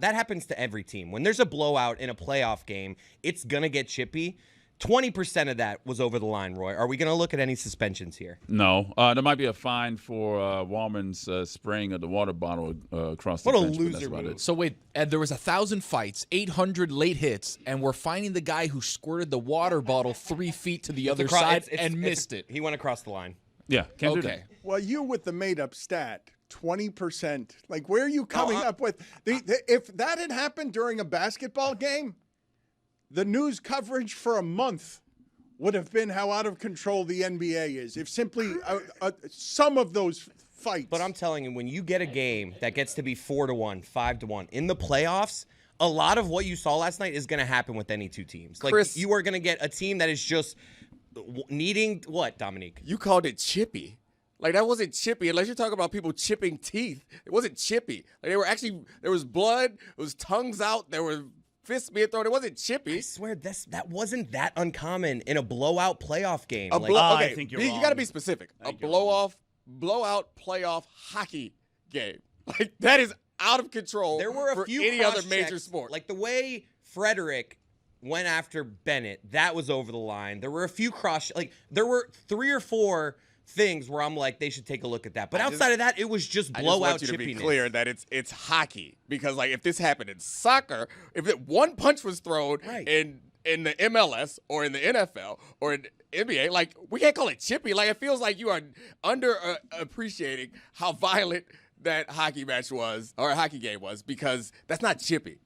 That happens to every team. When there's a blowout in a playoff game, it's going to get chippy. 20% of that was over the line, Roy. Are we going to look at any suspensions here? No. There might be a fine for Walman's spraying of the water bottle across the What a bench, but that's loser about move. it. So wait, Ed, there was 1,000 fights, 800 late hits, and we're finding the guy who squirted the water bottle 3 feet to the other side and missed it. He went across the line. Yeah, can't do that. Okay. Well, you with the made-up stat, 20%. Like, where are you coming up with? If that had happened during a basketball game, the news coverage for a month would have been how out of control the NBA is. If simply some of those fights. But I'm telling you, when you get a game that gets to be 4-1, 5-1 in the playoffs, a lot of what you saw last night is going to happen with any two teams. Like, Chris, you are going to get a team that is just needing what, Dominique? you called it chippy. Like, that wasn't chippy. Unless you're talking about people chipping teeth. It wasn't chippy. Like, they were actually, there was blood, there was tongues out, there were fists being thrown. It wasn't chippy. I swear that wasn't that uncommon in a blowout playoff game. Okay, I think you're you wrong. got to be specific. A blowout playoff hockey game. Like, that is out of control. There were a for few any other major cross-checks, sport. like the way Frederick went after Bennett, that was over the line. There were a few there were 3 or 4 things where I'm like, they should take a look at that. But outside of that, it was just I blowout just want you to be chippiness. clear that it's hockey, because like if this happened in soccer, if one punch was thrown in the MLS or in the NFL or in NBA, like, we can't call it chippy. Like, it feels like you are appreciating how violent that hockey match was or a hockey game was, because that's not chippy.